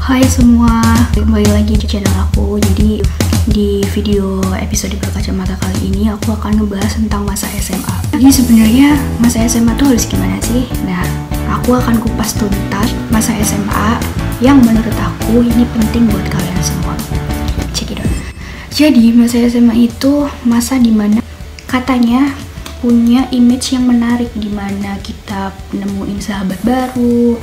Hai semua, kembali lagi di channel aku. Jadi di video episode berkacamata kali ini aku akan ngebahas tentang masa SMA. Jadi sebenarnya masa SMA tuh harus gimana sih? Nah, aku akan kupas tuntas masa SMA yang menurut aku ini penting buat kalian semua. Check it out. Jadi masa SMA itu masa dimana katanya punya image yang menarik, dimana kita nemuin sahabat baru,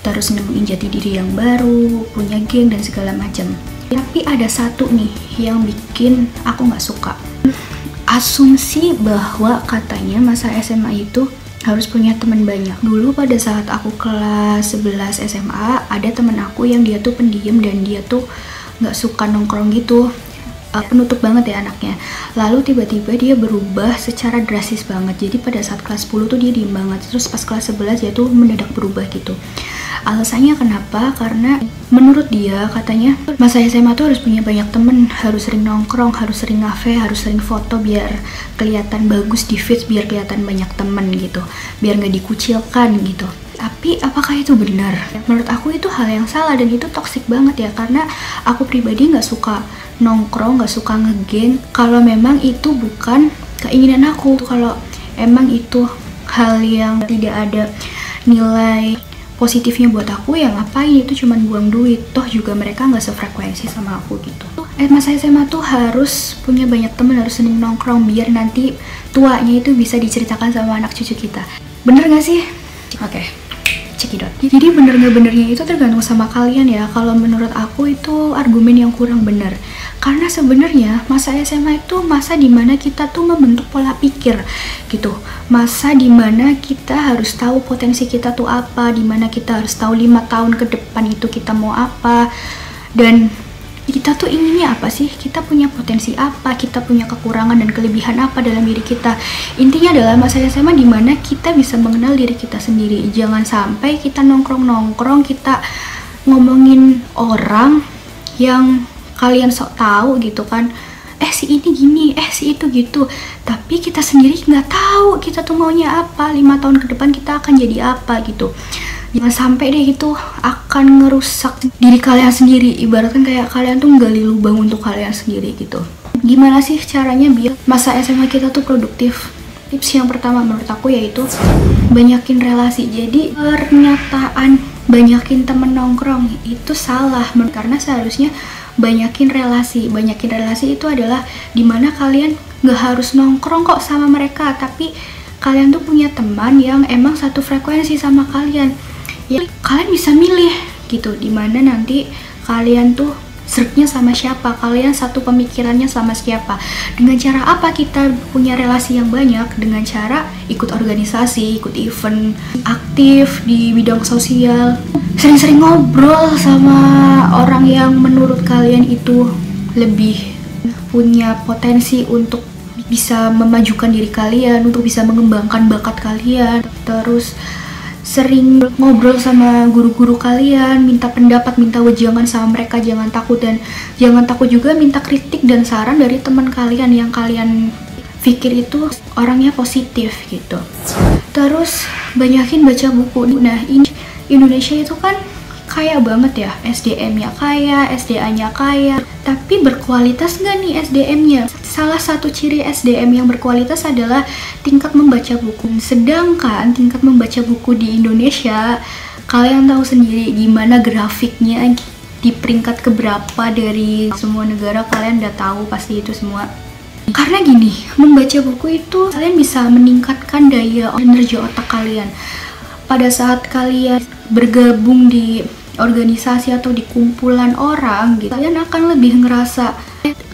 terus nemuin jati diri yang baru, punya geng dan segala macam. Tapi ada satu nih yang bikin aku nggak suka. Asumsi bahwa katanya masa SMA itu harus punya teman banyak. Dulu pada saat aku kelas 11 SMA, ada teman aku yang dia tuh pendiam dan dia tuh nggak suka nongkrong gitu. Penutup banget ya anaknya. Lalu tiba-tiba dia berubah secara drastis banget. Jadi pada saat kelas 10 tuh dia diem banget. Terus pas kelas 11 dia tuh mendadak berubah gitu. Alasannya kenapa? Karena menurut dia katanya masa SMA tuh harus punya banyak temen, harus sering nongkrong, harus sering ngafe, harus sering foto biar kelihatan bagus di feed, biar kelihatan banyak temen gitu, biar nggak dikucilkan gitu. Tapi apakah itu benar? Menurut aku itu hal yang salah dan itu toksik banget ya, karena aku pribadi nggak suka nongkrong, nggak suka ngegeng kalau memang itu bukan keinginan aku. Kalau emang itu hal yang tidak ada nilai positifnya buat aku, ya ngapain, itu cuman buang duit, toh juga mereka nggak sefrekuensi sama aku gitu. Masa SMA tuh harus punya banyak temen, harus sering nongkrong biar nanti tuanya itu bisa diceritakan sama anak cucu kita. Bener nggak sih? Oke. Cekidot. Jadi bener nggak benernya itu tergantung sama kalian ya. Kalau menurut aku itu argumen yang kurang bener. Karena sebenarnya masa SMA itu masa dimana kita tuh membentuk pola pikir gitu. Masa dimana kita harus tahu potensi kita tuh apa, dimana kita harus tahu 5 tahun ke depan itu kita mau apa, dan kita tuh inginnya apa sih, kita punya potensi apa, kita punya kekurangan dan kelebihan apa dalam diri kita. Intinya adalah masa SMA dimana kita bisa mengenal diri kita sendiri. Jangan sampai kita nongkrong-nongkrong, kita ngomongin orang yang kalian sok tahu gitu kan, si ini gini, si itu gitu, tapi kita sendiri nggak tahu kita tuh maunya apa, 5 tahun ke depan kita akan jadi apa gitu. Jangan sampai deh itu akan ngerusak diri kalian sendiri. Ibaratkan kayak kalian tuh nggali lubang untuk kalian sendiri gitu. Gimana sih caranya biar masa SMA kita tuh produktif? Tips yang pertama menurut aku yaitu banyakin relasi. Jadi pernyataan banyakin temen nongkrong itu salah, karena seharusnya banyakin relasi. Banyakin relasi itu adalah dimana kalian gak harus nongkrong kok sama mereka, tapi kalian tuh punya teman yang emang satu frekuensi sama kalian. Ya, kalian bisa milih gitu, dimana nanti kalian tuh seriknya sama siapa, kalian satu pemikirannya sama siapa. Dengan cara apa kita punya relasi yang banyak? Dengan cara ikut organisasi, ikut event, aktif di bidang sosial, sering-sering ngobrol sama orang yang menurut kalian itu lebih punya potensi untuk bisa memajukan diri kalian, untuk bisa mengembangkan bakat kalian. Terus sering ngobrol sama guru-guru kalian, minta pendapat, minta wejangan sama mereka, jangan takut. Dan jangan takut juga minta kritik dan saran dari teman kalian yang kalian pikir itu orangnya positif gitu. Terus banyakin baca buku. Nah, ini Indonesia itu kan kaya banget ya, SDM-nya kaya, SDA-nya kaya, tapi berkualitas nggak nih SDM-nya? Salah satu ciri SDM yang berkualitas adalah tingkat membaca buku. Sedangkan tingkat membaca buku di Indonesia, kalian tahu sendiri gimana grafiknya, di peringkat keberapa dari semua negara, kalian udah tahu pasti itu semua. Karena gini, membaca buku itu kalian bisa meningkatkan daya energi otak kalian. Pada saat kalian bergabung di organisasi atau di kumpulan orang gitu, kalian akan lebih ngerasa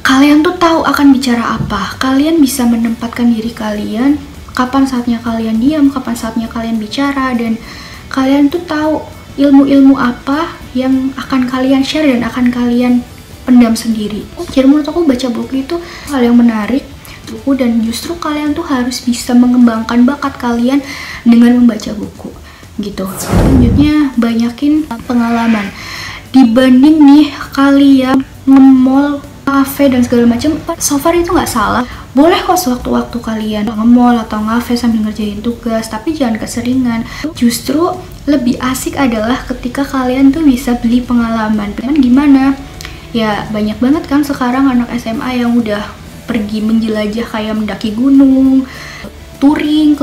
kalian tuh tahu akan bicara apa. Kalian bisa menempatkan diri kalian, kapan saatnya kalian diam, kapan saatnya kalian bicara, dan kalian tuh tahu ilmu-ilmu apa yang akan kalian share dan akan kalian pendam sendiri. Jadi menurut aku baca buku itu hal yang menarik buku, dan justru kalian tuh harus bisa mengembangkan bakat kalian dengan membaca buku gitu. Selanjutnya banyakin pengalaman. Dibanding nih kalian nge-mall ngafe dan segala macam. So far itu nggak salah. Boleh kok sewaktu-waktu kalian nge-mall atau ngafe sambil ngerjain tugas, tapi jangan keseringan. Justru lebih asik adalah ketika kalian tuh bisa beli pengalaman. Gimana? Ya banyak banget kan sekarang anak SMA yang udah pergi menjelajah kayak mendaki gunung, touring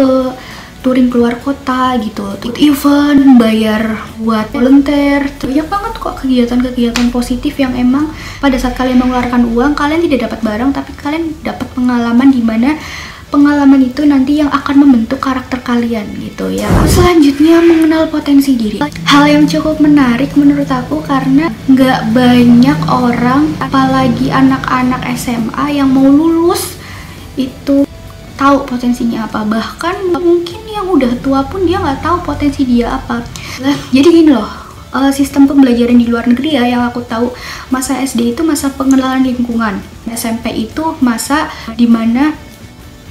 keluar kota gitu, event, bayar buat volunteer. Banyak banget kok kegiatan-kegiatan positif yang emang pada saat kalian mengeluarkan uang, kalian tidak dapat barang, tapi kalian dapat pengalaman, di mana pengalaman itu nanti yang akan membentuk karakter kalian gitu ya. Selanjutnya, mengenal potensi diri. Hal yang cukup menarik menurut aku karena nggak banyak orang, apalagi anak-anak SMA yang mau lulus itu tahu potensinya apa. Bahkan mungkin yang udah tua pun dia nggak tahu potensi dia apa. Jadi gini loh, sistem pembelajaran di luar negeri ya, yang aku tahu masa SD itu masa pengenalan lingkungan, SMP itu masa dimana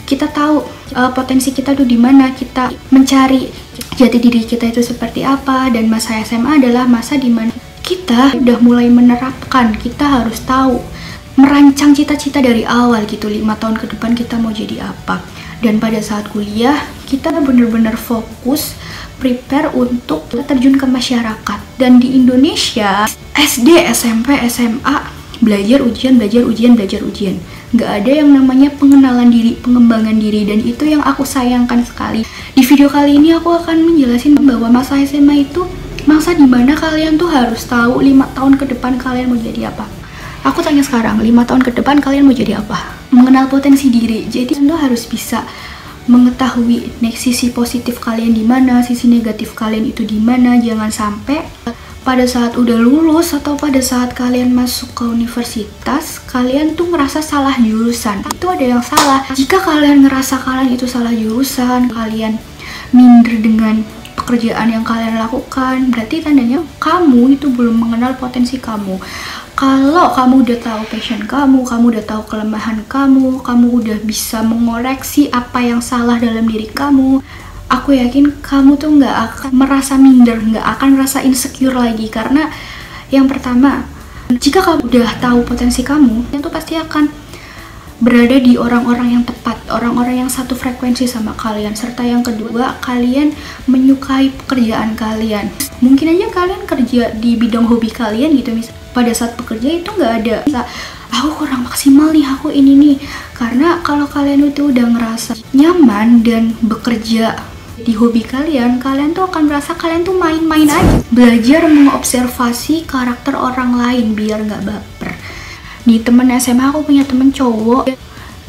kita tahu potensi kita tuh di mana, kita mencari jati diri kita itu seperti apa. Dan masa SMA adalah masa dimana kita udah mulai menerapkan, kita harus tahu, merancang cita-cita dari awal gitu, 5 tahun ke depan kita mau jadi apa. Dan pada saat kuliah kita bener-bener fokus prepare untuk terjun ke masyarakat. Dan di Indonesia SD, SMP, SMA belajar ujian. Nggak ada yang namanya pengenalan diri, pengembangan diri, dan itu yang aku sayangkan sekali. Di video kali ini aku akan menjelasin bahwa masa SMA itu masa dimana kalian tuh harus tahu 5 tahun ke depan kalian mau jadi apa. Aku tanya sekarang, 5 tahun ke depan kalian mau jadi apa? Mengenal potensi diri. Jadi Anda harus bisa mengetahui sisi positif kalian di mana, sisi negatif kalian itu di mana. Jangan sampai pada saat udah lulus atau pada saat kalian masuk ke universitas, kalian tuh ngerasa salah jurusan. Itu ada yang salah. Jika kalian ngerasa kalian itu salah jurusan, kalian minder dengan pekerjaan yang kalian lakukan, berarti tandanya kamu itu belum mengenal potensi kamu. Kalau kamu udah tahu passion kamu udah tahu kelemahan kamu udah bisa mengoreksi apa yang salah dalam diri kamu, aku yakin kamu tuh nggak akan merasa minder, nggak akan merasa insecure lagi. Karena yang pertama, jika kamu udah tahu potensi kamu, itu pasti akan berada di orang-orang yang tepat, orang-orang yang satu frekuensi sama kalian. Serta yang kedua, kalian menyukai pekerjaan kalian. Mungkin aja kalian kerja di bidang hobi kalian gitu, misalnya pada saat bekerja itu nggak ada aku kurang maksimal nih, aku ini nih. Karena kalau kalian itu udah ngerasa nyaman dan bekerja di hobi kalian tuh akan merasa kalian tuh main-main aja. Belajar mengobservasi karakter orang lain biar nggak baper. Di temen SMA aku punya temen cowok,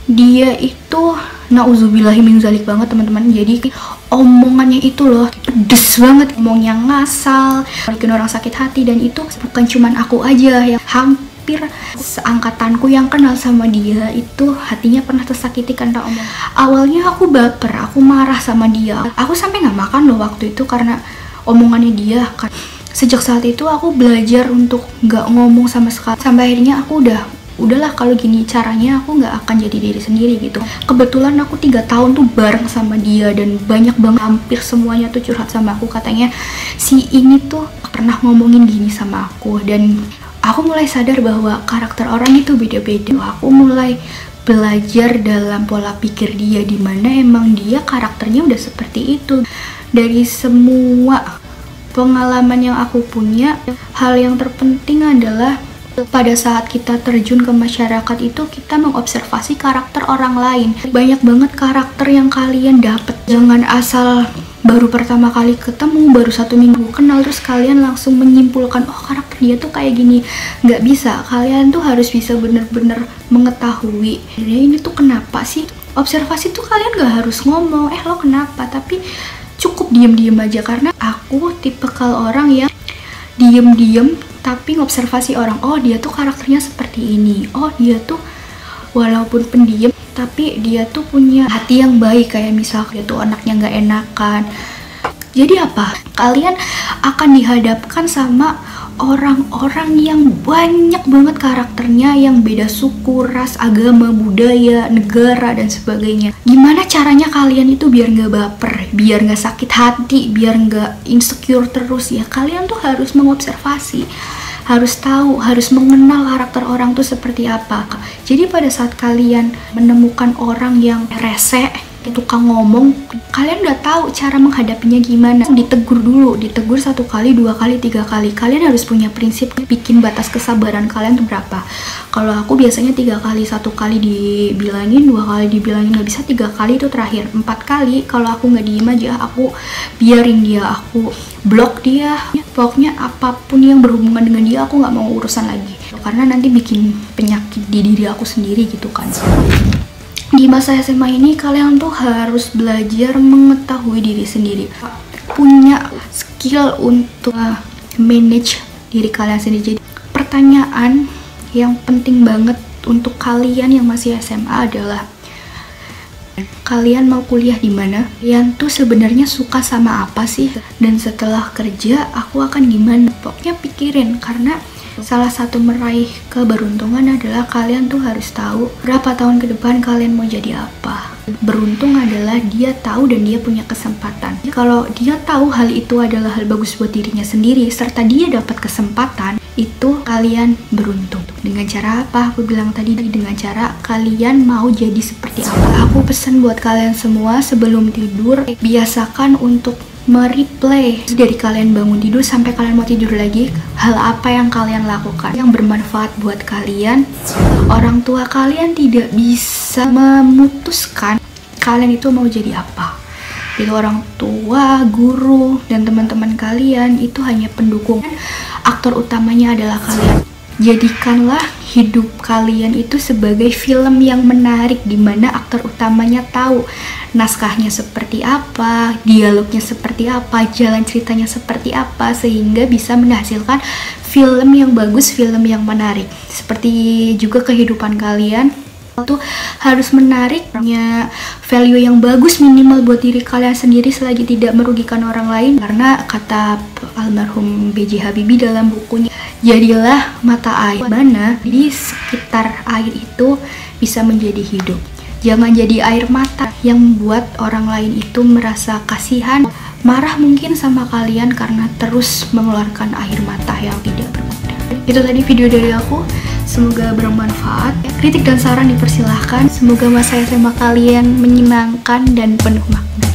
dia itu nauzubillahi min zalik banget teman-teman. Jadi omongannya itu loh pedes banget, ngomongnya ngasal, bikin orang sakit hati. Dan itu bukan cuman aku aja, yang hampir seangkatanku yang kenal sama dia itu hatinya pernah tersakiti karena omong. Awalnya aku baper, aku marah sama dia, aku sampai nggak makan loh waktu itu karena omongannya dia. Sejak saat itu aku belajar untuk nggak ngomong sama sekali, sampai akhirnya aku udahlah kalau gini caranya aku nggak akan jadi diri sendiri gitu. Kebetulan aku 3 tahun tuh bareng sama dia dan banyak banget, hampir semuanya tuh curhat sama aku. Katanya si ini tuh pernah ngomongin gini sama aku, dan aku mulai sadar bahwa karakter orang itu beda-beda. Aku mulai belajar dalam pola pikir dia, dimana emang dia karakternya udah seperti itu. Dari semua pengalaman yang aku punya, hal yang terpenting adalah pada saat kita terjun ke masyarakat itu kita mengobservasi karakter orang lain. Banyak banget karakter yang kalian dapat. Jangan asal baru pertama kali ketemu, baru 1 minggu kenal, terus kalian langsung menyimpulkan, oh karakter dia tuh kayak gini. Nggak bisa, kalian tuh harus bisa bener-bener mengetahui ini tuh kenapa sih. Observasi tuh kalian nggak harus ngomong, lo kenapa, tapi cukup diem-diem aja. Karena aku tipikal orang yang diem-diem tapi ngobservasi orang. Oh dia tuh karakternya seperti ini, oh dia tuh walaupun pendiam tapi dia tuh punya hati yang baik. Kayak misal dia tuh anaknya nggak enakan. Jadi apa? Kalian akan dihadapkan sama orang-orang yang banyak banget karakternya, yang beda suku, ras, agama, budaya, negara, dan sebagainya. Gimana caranya kalian itu biar nggak baper, biar nggak sakit hati, biar nggak insecure terus ya? Kalian tuh harus mengobservasi, harus tahu, harus mengenal karakter orang tuh seperti apa. Jadi pada saat kalian menemukan orang yang rese, tukang ngomong, kalian udah tahu cara menghadapinya gimana. Ditegur dulu, ditegur 1 kali, 2 kali, 3 kali. Kalian harus punya prinsip, bikin batas kesabaran kalian tuh berapa. Kalau aku biasanya 3 kali, 1 kali dibilangin, 2 kali dibilangin nggak bisa, 3 kali itu terakhir. 4 kali kalau aku nggak diem aja, aku biarin dia, aku blok dia. Pokoknya apapun yang berhubungan dengan dia aku nggak mau urusan lagi, karena nanti bikin penyakit di diri aku sendiri gitu kan. Di masa SMA ini kalian tuh harus belajar mengetahui diri sendiri, punya skill untuk manage diri kalian sendiri. Jadi pertanyaan yang penting banget untuk kalian yang masih SMA adalah, kalian mau kuliah di mana? Kalian tuh sebenarnya suka sama apa sih? Dan setelah kerja aku akan gimana? Pokoknya pikirin, karena salah satu meraih keberuntungan adalah kalian tuh harus tahu berapa tahun ke depan kalian mau jadi apa. Beruntung adalah dia tahu dan dia punya kesempatan. Kalau dia tahu hal itu adalah hal bagus buat dirinya sendiri, serta dia dapat kesempatan, itu kalian beruntung. Dengan cara apa? Aku bilang tadi, dengan cara kalian mau jadi seperti apa. Aku pesan buat kalian semua, sebelum tidur biasakan untuk mereplay dari kalian bangun tidur sampai kalian mau tidur lagi, hal apa yang kalian lakukan yang bermanfaat buat kalian. Orang tua kalian tidak bisa memutuskan kalian itu mau jadi apa. Itu orang tua, guru, dan teman-teman kalian itu hanya pendukung. Aktor utamanya adalah kalian. Jadikanlah hidup kalian itu sebagai film yang menarik, dimana aktor utamanya tahu naskahnya seperti apa, dialognya seperti apa, jalan ceritanya seperti apa, sehingga bisa menghasilkan film yang bagus, film yang menarik. Seperti juga kehidupan kalian itu harus menarik, punya value yang bagus minimal buat diri kalian sendiri selagi tidak merugikan orang lain. Karena kata almarhum B.J. Habibie dalam bukunya, jadilah mata air, mana di sekitar air itu bisa menjadi hidup. Jangan jadi air mata yang membuat orang lain itu merasa kasihan, marah mungkin sama kalian karena terus mengeluarkan air mata yang tidak berguna. Itu tadi video dari aku, semoga bermanfaat. Kritik dan saran dipersilahkan. Semoga masa SMA kalian menyenangkan dan penuh makna.